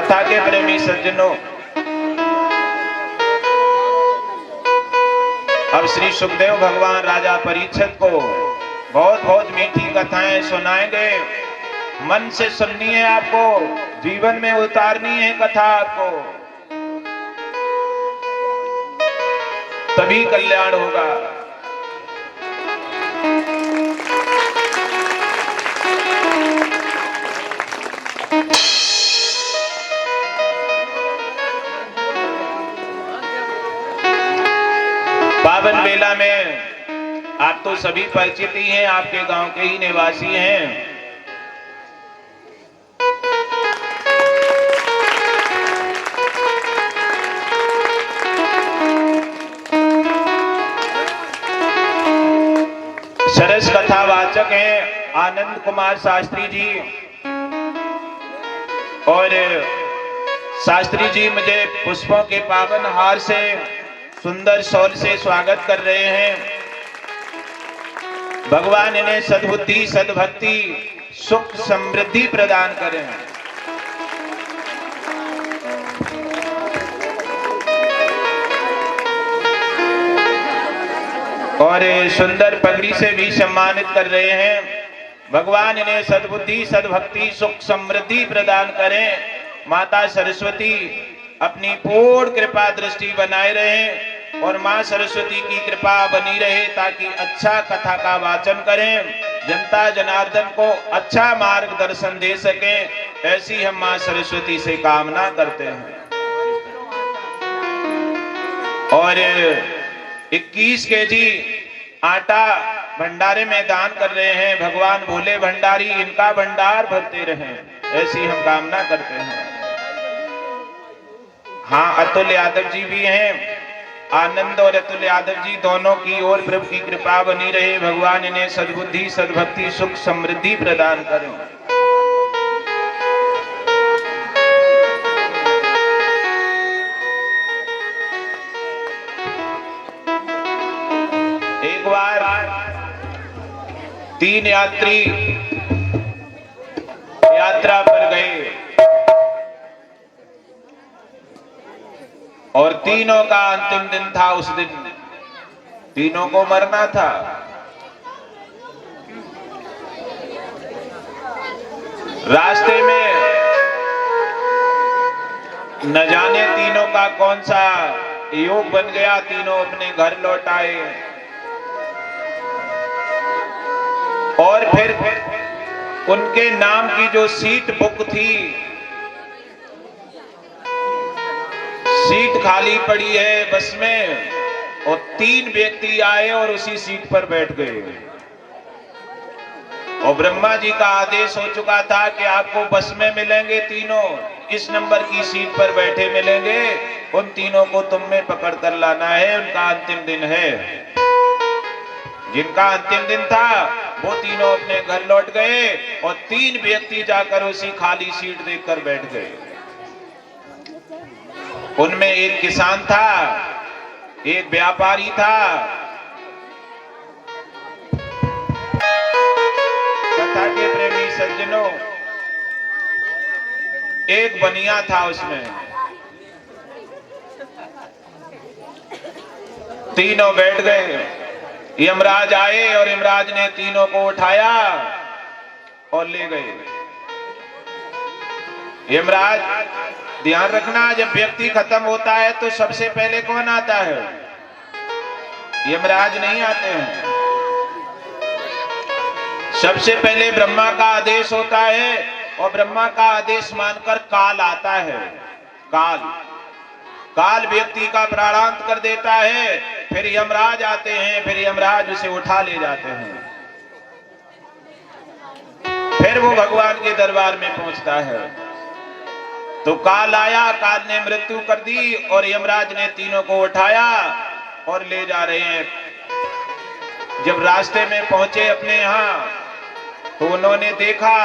कथा के प्रेमी सज्जनों, अब श्री सुखदेव भगवान राजा परीक्षित को बहुत बहुत मीठी कथाएं सुनाएंगे। मन से सुननी है आपको, जीवन में उतारनी है कथा आपको, तभी कल्याण होगा। पावन बेला में आप तो सभी परिचित ही हैं, आपके गांव के ही निवासी हैं। सरस कथावाचक हैं आनंद कुमार शास्त्री जी, और शास्त्री जी मुझे पुष्पों के पावन हार से, सुंदर शॉल से स्वागत कर रहे हैं। भगवान इन्हें सद्बुद्धि, सद्भक्ति, सुख समृद्धि प्रदान करें। और सुंदर पगड़ी से भी सम्मानित कर रहे हैं। भगवान इन्हें सद्बुद्धि, सद्भक्ति, सुख समृद्धि प्रदान करें। माता सरस्वती अपनी पूर्ण कृपा दृष्टि बनाए रहे और मां सरस्वती की कृपा बनी रहे ताकि अच्छा कथा का वाचन करें, जनता जनार्दन को अच्छा मार्गदर्शन दे सके। ऐसी हम मां सरस्वती से कामना करते हैं। और 21 केजी आटा भंडारे में दान कर रहे हैं। भगवान भोले भंडारी इनका भंडार भरते रहें, ऐसी हम कामना करते हैं। हाँ, अतुल यादव जी भी हैं। आनंद और अतुल यादव जी दोनों की ओर प्रभु की कृपा बनी रहे। भगवान इन्हें सद्बुद्धि, सद्भक्ति, सुख समृद्धि प्रदान करें। एक बार 3 यात्री यात्रा पर गए और तीनों का अंतिम दिन था। उस दिन तीनों को मरना था। रास्ते में न जाने तीनों का कौन सा योग बन गया, तीनों अपने घर लौट आए। और फिर उनके नाम की जो सीट बुक थी, सीट खाली पड़ी है बस में, और 3 व्यक्ति आए और उसी सीट पर बैठ गए। और ब्रह्मा जी का आदेश हो चुका था कि आपको बस में मिलेंगे तीनों, इस नंबर की सीट पर बैठे मिलेंगे। उन तीनों को तुम में पकड़ कर लाना है, उनका अंतिम दिन है। जिनका अंतिम दिन था वो तीनों अपने घर लौट गए और 3 व्यक्ति जाकर उसी खाली सीट देखकर बैठ गए। उनमें एक किसान था, एक व्यापारी था। कथा के प्रेमी सज्जनों, एक बनिया था उसमें। तीनों बैठ गए। यमराज आए और यमराज ने तीनों को उठाया और ले गए। यमराज, ध्यान रखना, जब व्यक्ति खत्म होता है तो सबसे पहले कौन आता है? यमराज नहीं आते हैं। सबसे पहले ब्रह्मा का आदेश होता है और ब्रह्मा का आदेश मानकर काल आता है। काल व्यक्ति का प्राणांत कर देता है। फिर यमराज आते हैं, फिर यमराज उसे उठा ले जाते हैं। फिर वो भगवान के दरबार में पहुंचता है। तो काल आया, काल ने मृत्यु कर दी और यमराज ने तीनों को उठाया और ले जा रहे हैं। जब रास्ते में पहुंचे अपने यहां, तो उन्होंने देखा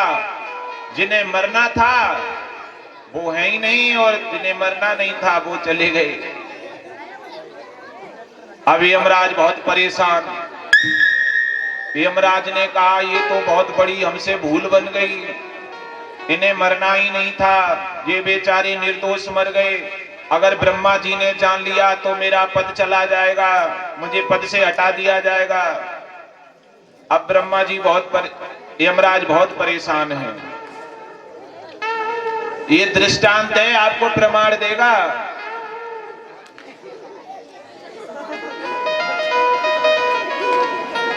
जिन्हें मरना था वो है ही नहीं और जिन्हें मरना नहीं था वो चले गए। अब यमराज बहुत परेशान। यमराज ने कहा, ये तो बहुत बड़ी हमसे भूल बन गई। इन्हें मरना ही नहीं था, ये बेचारे निर्दोष मर गए। अगर ब्रह्मा जी ने जान लिया तो मेरा पद चला जाएगा, मुझे पद से हटा दिया जाएगा। अब ब्रह्मा जी यमराज बहुत परेशान है। ये दृष्टांत है, आपको प्रमाण देगा।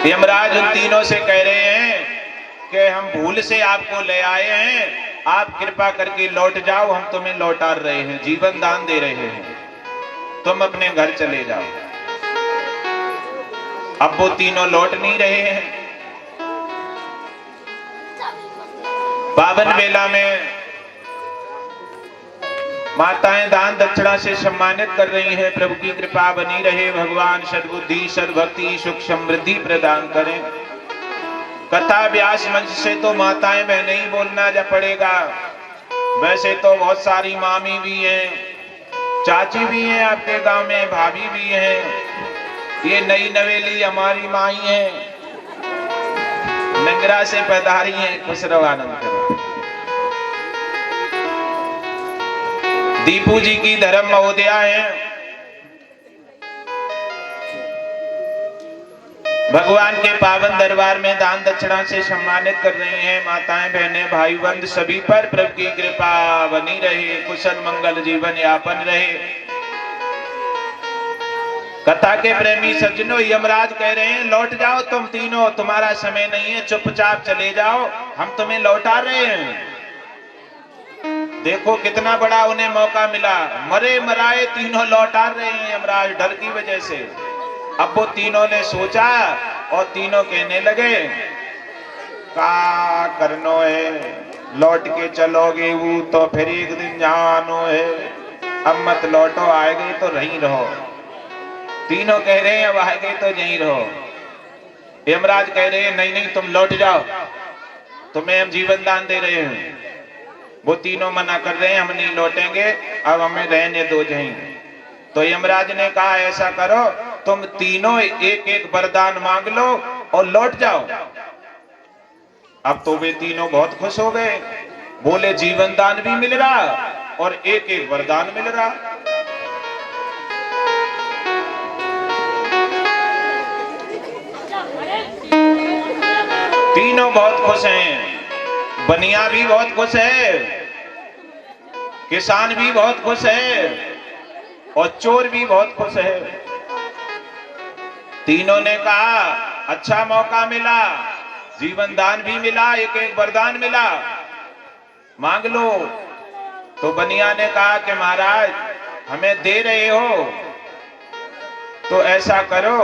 यमराज उन तीनों से कह रहे हैं कि हम भूल से आपको ले आए हैं, आप कृपा करके लौट जाओ, हम तुम्हें लौटा रहे हैं, जीवन दान दे रहे हैं, तुम अपने घर चले जाओ। अब वो तीनों लौट नहीं रहे हैं। पावन बेला में माताएं दान दक्षिणा से सम्मानित कर रही हैं। प्रभु की कृपा बनी रहे, भगवान सद्बुद्धि सद्भक्ति सुख समृद्धि प्रदान करें। कथा व्यास मंच से तो माताएं बहनें ही बोलना जा पड़ेगा। वैसे तो बहुत सारी मामी भी हैं, चाची भी हैं, आपके गांव में भाभी भी हैं। ये नई नवेली हमारी माई है, नंगरा से पधारी है, खुश रहो आनंद करो। दीपू जी की धर्म महोदया है, भगवान के पावन दरबार में दान दक्षिणा से सम्मानित कर रही हैं। माताएं बहनें भाई बंद सभी पर प्रभु की कृपा बनी रहे, कुशल मंगल जीवन यापन रहे। कथा के प्रेमी सज्जनों, यमराज कह रहे हैं लौट जाओ तुम तीनों, तुम्हारा समय नहीं है, चुपचाप चले जाओ, हम तुम्हें लौटा रहे हैं। देखो कितना बड़ा उन्हें मौका मिला, मरे मराए तीनों लौटा रहे हैं यमराज डर की वजह से। अब वो तीनों ने सोचा और तीनों कहने लगे का करनो है, लौट के चलोगे वो तो फिर एक दिन जानो है, अब मत लौटो, आए गए तो रही रहो। तीनों कह रहे हैं अब आए गए तो यहीं रहो। यमराज कह रहे हैं नहीं नहीं तुम लौट जाओ, तुम्हें हम जीवन दान दे रहे हैं। वो तीनों मना कर रहे हैं हम नहीं लौटेंगे, अब हमें रहने दो यहीं। तो यमराज ने कहा ऐसा करो, तुम तीनों एक एक वरदान मांग लो और लौट जाओ। अब तो वे तीनों बहुत खुश हो गए, बोले जीवन दान भी मिल रहा और एक एक वरदान मिल रहा। तीनों बहुत खुश हैं, बनिया भी बहुत खुश है, किसान भी बहुत खुश है और चोर भी बहुत खुश है। तीनों ने कहा अच्छा मौका मिला, जीवन दान भी मिला, एक एक वरदान मिला, मांग लो। तो बनिया ने कहा कि महाराज हमें दे रहे हो तो ऐसा करो,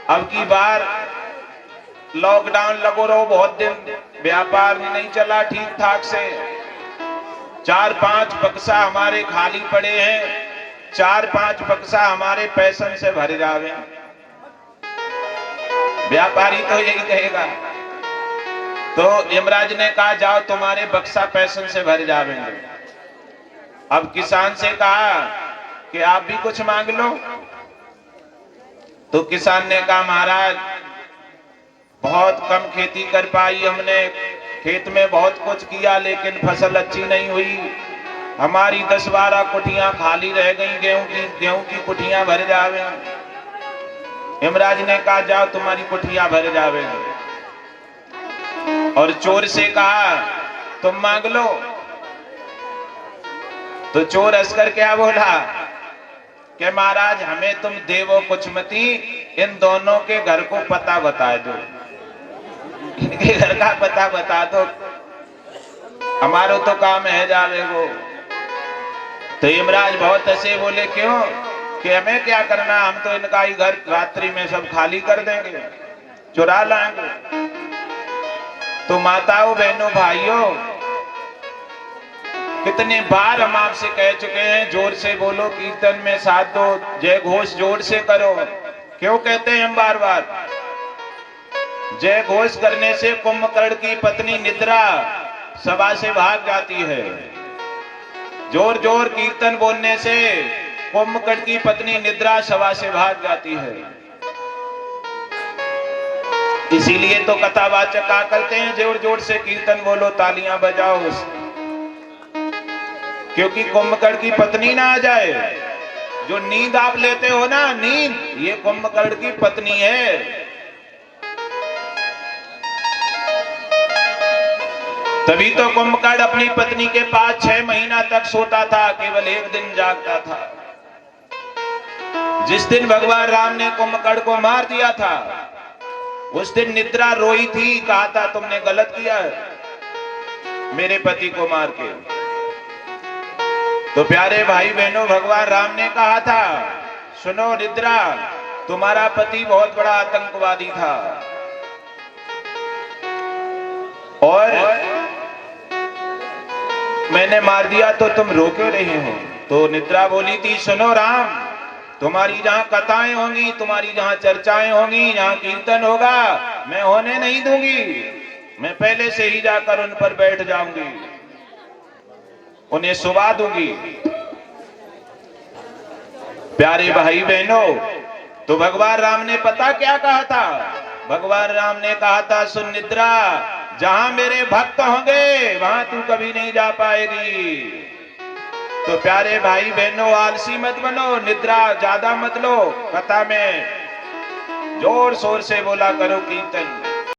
अब की बार लॉकडाउन लगो रहो, बहुत दिन व्यापार नहीं चला ठीक ठाक से, 4-5 बक्सा हमारे खाली पड़े हैं, 4-5 बक्सा हमारे पैसन से भर जावे। व्यापारी तो यही कहेगा। तो यमराज ने कहा जाओ तुम्हारे बक्सा पैसन से भर जावेंगे। अब किसान से कहा कि आप भी कुछ मांग लो। तो किसान ने कहा महाराज बहुत कम खेती कर पाई हमने, खेत में बहुत कुछ किया लेकिन फसल अच्छी नहीं हुई, हमारी 10-12 कुटियां खाली रह गई, गेहूं की कुटियां भर जावे। यमराज ने कहा जाओ तुम्हारी कुटियां भर जावेंगे। और चोर से कहा तुम मांग लो। तो चोर हंसकर क्या बोला कि महाराज हमें तुम देवो कुछ मती, इन दोनों के घर को पता बता दो, इनके घर का पता बता दो, हमारो तो काम है जावे वो। तो यमराज बहुत ऐसे बोले क्यों, कि हमें क्या करना, हम तो इनका ही घर रात्रि में सब खाली कर देंगे, चुरा लाएंगे। तो माताओं बहनों भाइयों, कितने बार हम आपसे कह चुके हैं जोर से बोलो, कीर्तन में साथ दो, जय घोष जोर से करो। क्यों कहते हैं हम बार बार, जय घोष करने से कुंभकर्ण की पत्नी निद्रा सभा से भाग जाती है, जोर जोर कीर्तन बोलने से कुंभकर्ण की पत्नी निद्रा सभा से भाग जाती है। इसीलिए तो कथावाचक क्या करते हैं, जोर जोर से कीर्तन बोलो, तालियां बजाओ, क्योंकि कुंभकर्ण की पत्नी ना आ जाए। जो नींद आप लेते हो ना, नींद, ये कुंभकर्ण की पत्नी है। तभी तो कुंभकर्ण अपनी पत्नी के पास 6 महीना तक सोता था, केवल एक दिन जागता था। जिस दिन भगवान राम ने कुंभकर्ण को मार दिया था, उस दिन निद्रा रोई थी, कहा था तुमने गलत किया मेरे पति को मार के। तो प्यारे भाई बहनों, भगवान राम ने कहा था, सुनो निद्रा, तुम्हारा पति बहुत बड़ा आतंकवादी था और मैंने मार दिया, तो तुम रो क्यों रहे हो? तो निद्रा बोली थी, सुनो राम, तुम्हारी जहां कथाएं होंगी, तुम्हारी जहां चर्चाएं होंगी, जहां कीर्तन होगा, मैं होने नहीं दूंगी। मैं पहले से ही जाकर उन पर बैठ जाऊंगी, उन्हें सुला दूंगी। प्यारे भाई बहनों, तो भगवान राम ने पता क्या कहा था? भगवान राम ने कहा था, सुन निद्रा, जहां मेरे भक्त होंगे वहां तू कभी नहीं जा पाएगी। तो प्यारे भाई बहनों, आलसी मत बनो, निद्रा ज्यादा मत लो, कथा में जोर शोर से बोला करो कीर्तन।